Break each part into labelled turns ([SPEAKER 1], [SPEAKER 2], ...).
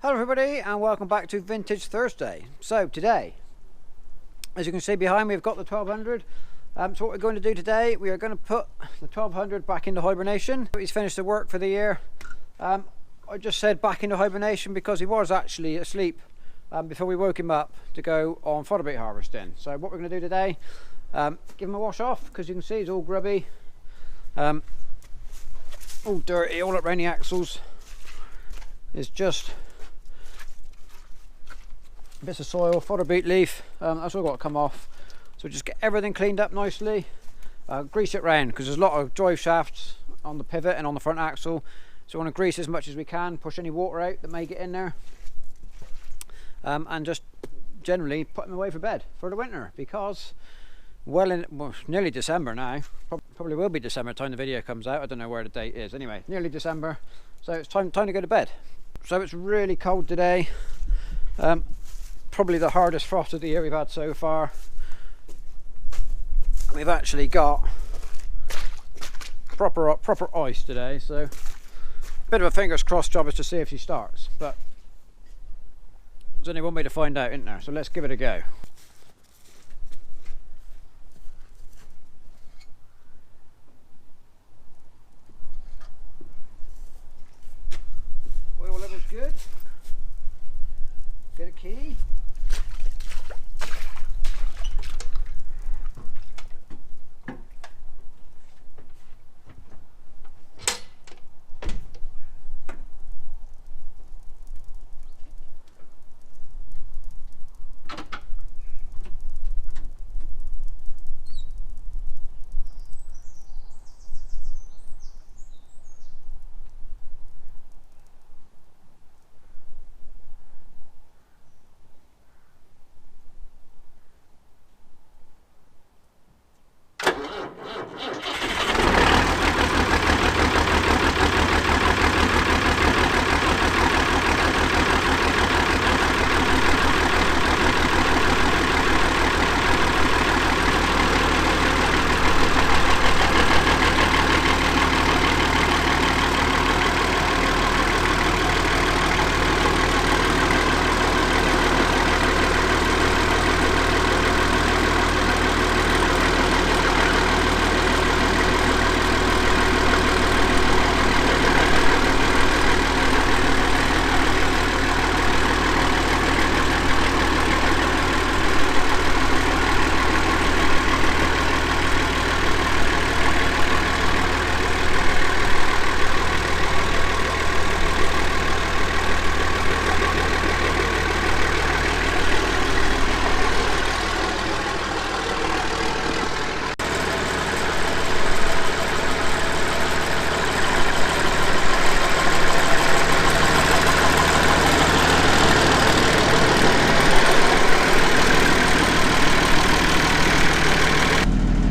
[SPEAKER 1] Hello everybody and welcome back to Vintage Thursday. So today, as you can see behind me, we've got the 1200. So what we're going to do today, we are going to put the 1200 back into hibernation. He's finished the work for the year. I just said back into hibernation because he was actually asleep before we woke him up to go on fodder bait harvesting. So what we're going to do today, give him a wash off because you can see he's all grubby, all dirty, all up around the axles. It's just bits of soil, fodder beet leaf, that's all got to come off. So just get everything cleaned up nicely, grease it round because there's a lot of drive shafts on the pivot and on the front axle, so we want to grease as much as we can, push any water out that may get in there, and just generally put them away for bed for the winter because nearly December now, probably will be December time the video comes out. I don't know where the date is, anyway nearly December, so it's time to go to bed. So it's really cold today, probably the hardest frost of the year we've had so far. We've actually got proper ice today, so bit of a fingers crossed job is to see if she starts, but there's only one way to find out, isn't there? So let's give it a go. Oil level's good. Get a key.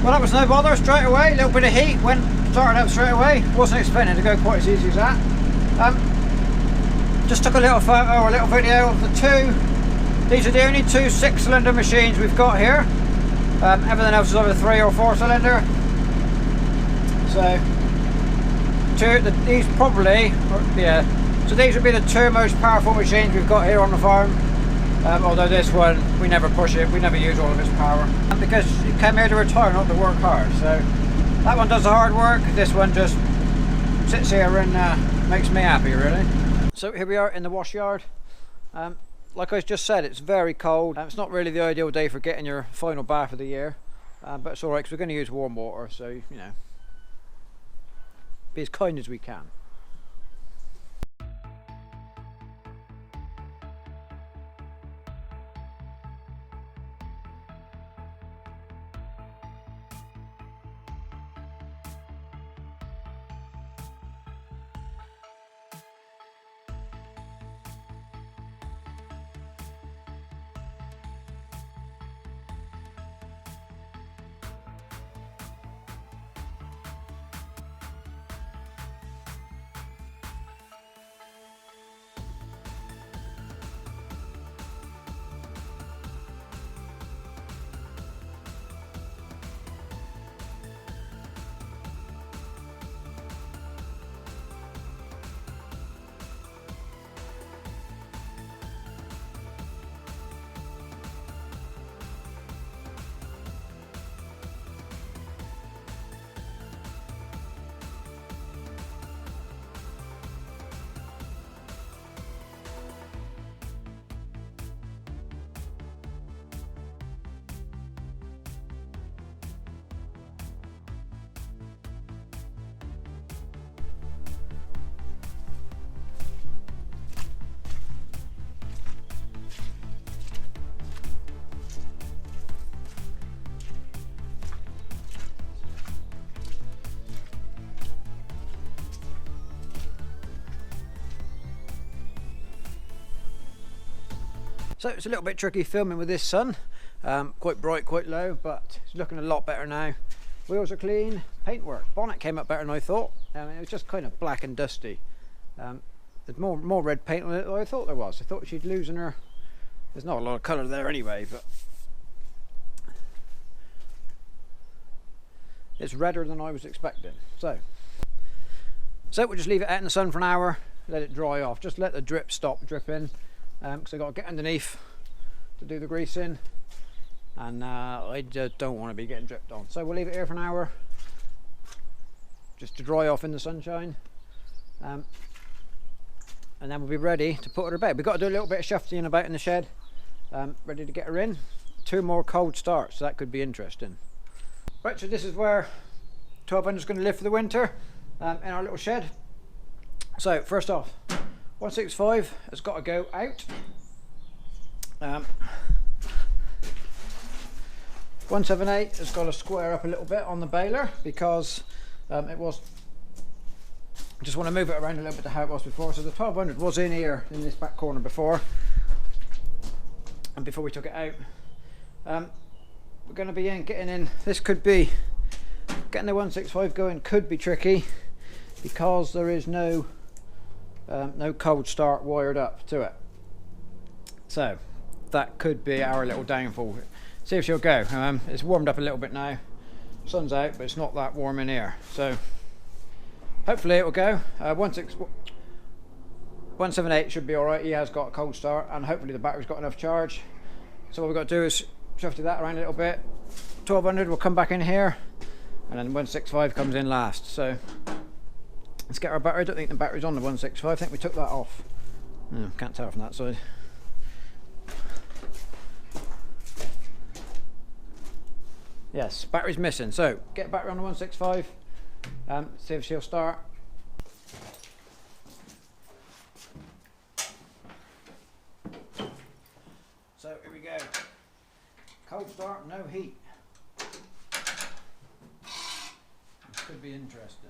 [SPEAKER 1] Well, that was no bother straight away, a little bit of heat, started up straight away, wasn't expecting it to go quite as easy as that. Just took a little photo or a little video of the these are the only two 6-cylinder machines we've got here. Everything else is either 3 or 4 cylinder. So, these would be the two most powerful machines we've got here on the farm. Although this one, we never push it, we never use all of its power. And because it came here to retire, not to work hard. So that one does the hard work, this one just sits here and makes me happy, really. So here we are in the wash yard. Like I just said, it's very cold. It's not really the ideal day for getting your final bath of the year. But it's alright because we're going to use warm water, so, you know, be as kind as we can. So it's a little bit tricky filming with this sun. Quite bright, quite low, but it's looking a lot better now. Wheels are clean, paintwork. Bonnet came up better than I thought. It was just kind of black and dusty. There's more red paint on it than I thought there was. I thought she'd loosen her. There's not a lot of colour there anyway, but it's redder than I was expecting. So we'll just leave it out in the sun for an hour, let it dry off. Just let the drip stop dripping, because I've got to get underneath to do the greasing, and I just don't want to be getting dripped on. So we'll leave it here for an hour, just to dry off in the sunshine, and then we'll be ready to put her to bed. We've got to do a little bit of shufting about in the shed, ready to get her in. 2 more cold starts, so that could be interesting. Right, so this is where 1200 is going to live for the winter, in our little shed. So first off, 165 has got to go out. 178 has got to square up a little bit on the baler, because it was, I just want to move it around a little bit to how it was before. So the 1200 was in here in this back corner before, and before we took it out. We're going to be getting in, this could be, getting the 165 going could be tricky, because there is no cold start wired up to it. So that could be our little downfall. See if she'll go. It's warmed up a little bit now, sun's out, but it's not that warm in here, so hopefully it will go. 178 should be alright. He has got a cold start, and hopefully the battery's got enough charge. So what we've got to do is shifty that around a little bit. 1200 will come back in here, and then 165 comes in last. So let's get our battery. I don't think the battery's on the 165. I think we took that off. No, can't tell from that side. Yes, battery's missing. So get battery on the 165. See if she'll start. So here we go. Cold start, no heat. This could be interesting.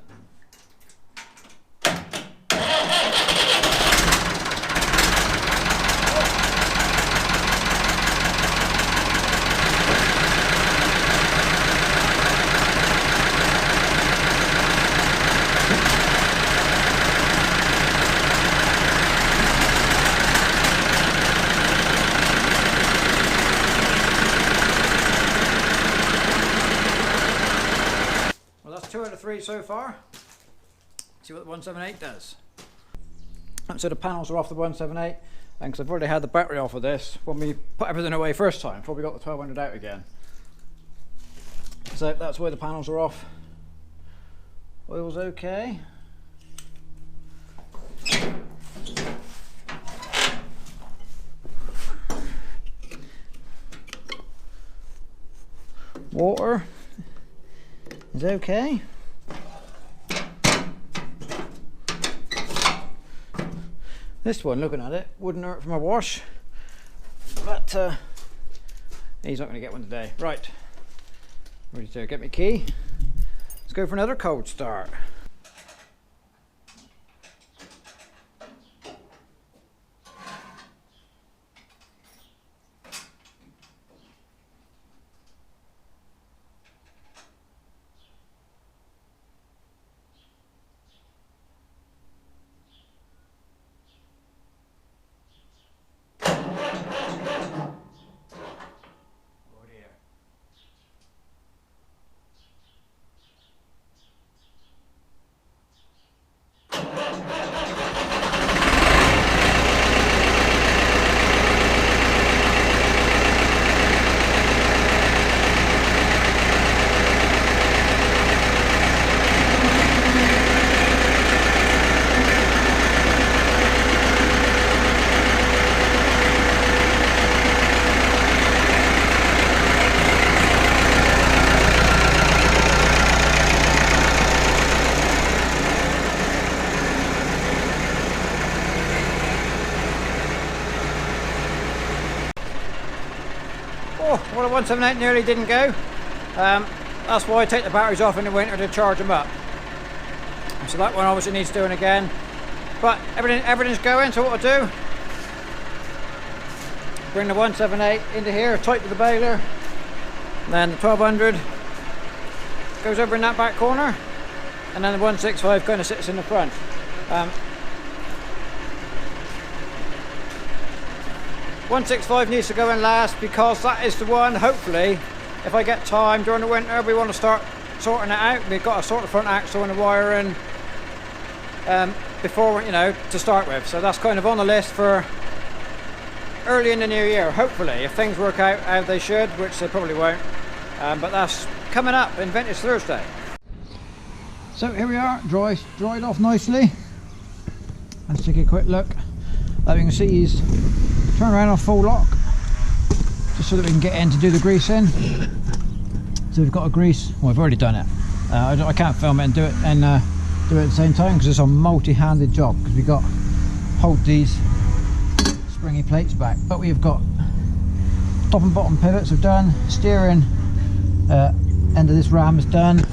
[SPEAKER 1] So far, see what the 178 does. So the panels are off the 178, and because I've already had the battery off of this when we put everything away first time before we got the 1200 out again. So that's why the panels are off. Oil's okay. Water is okay. This one, looking at it, wouldn't hurt from a wash, but he's not going to get one today. Right, ready to get my key. Let's go for another cold start. Well, the 178 nearly didn't go. That's why I take the batteries off in the winter to charge them up. So that one obviously needs doing again. But everything's going, so what I'll do, bring the 178 into here, tight to the baler, and then the 1200 goes over in that back corner, and then the 165 kind of sits in the front. 165 needs to go in last because that is the one, hopefully, if I get time during the winter, we want to start sorting it out. We've got to sort the front axle and the wiring before, you know, to start with. So that's kind of on the list for early in the new year, hopefully, if things work out how they should, which they probably won't. But that's coming up in Vintage Thursday. So here we are, dried off nicely. Let's take a quick look. As you can see, he's turned around on full lock, just so that we can get in to do the grease in. So we've got a grease. Well, I've already done it. I can't film it and do it at the same time because it's a multi-handed job. Because we've got to hold these springy plates back, but we've got top and bottom pivots have done. Steering end of this ram is done.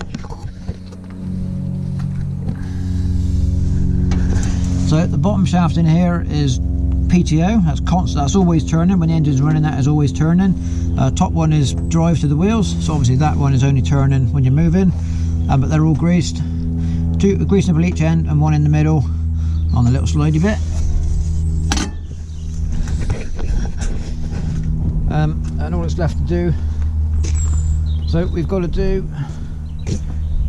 [SPEAKER 1] So the bottom shaft in here is PTO, that's constant, that's always turning. When the engine's running, that is always turning. Top one is drive to the wheels, so obviously that one is only turning when you're moving, but they're all greased. Two grease nipple each end and one in the middle on the little slidey bit. And all that's left to do, so we've got to do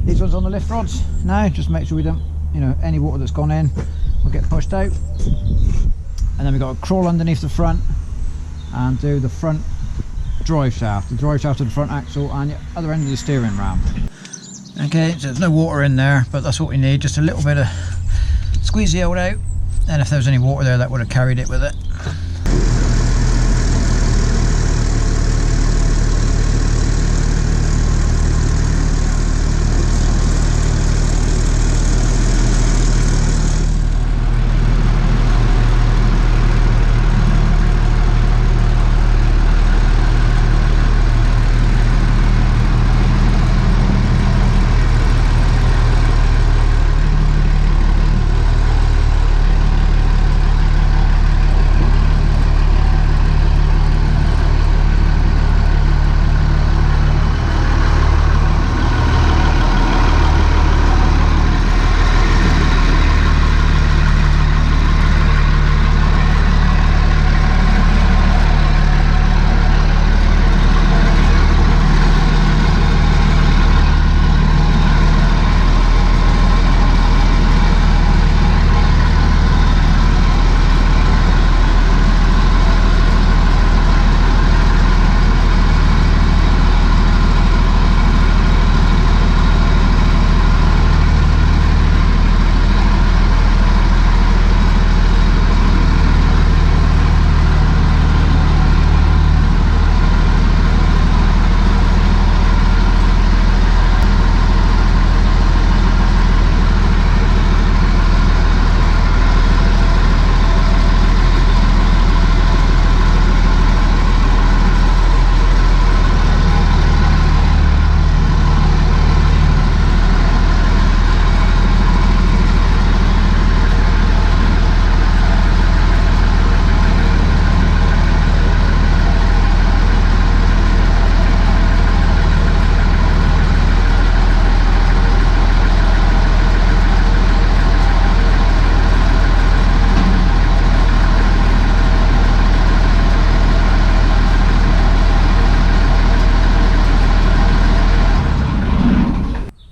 [SPEAKER 1] these ones on the lift rods now, just make sure we don't, you know, any water that's gone in will get pushed out. And then we've got to crawl underneath the front and do the front drive shaft, the drive shaft of the front axle and the other end of the steering ram. Okay, so there's no water in there, but that's what we need, just a little bit of squeeze the old out, and if there was any water there, that would have carried it with it.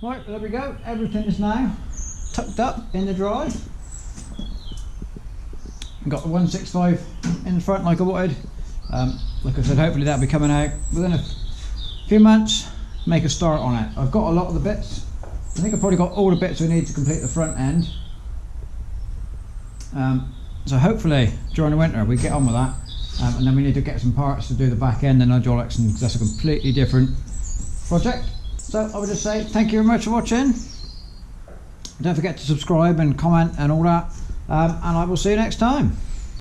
[SPEAKER 1] Right, there we go, everything is now tucked up in the drive. I've got the 165 in the front like I wanted. Like I said, hopefully that'll be coming out within a few months. Make a start on it. I've got a lot of the bits. I think I've probably got all the bits we need to complete the front end. So hopefully during the winter we get on with that, and then we need to get some parts to do the back end and hydraulics, and that's a completely different project. So I would just say thank you very much for watching. Don't forget to subscribe and comment and all that, and I will see you next time.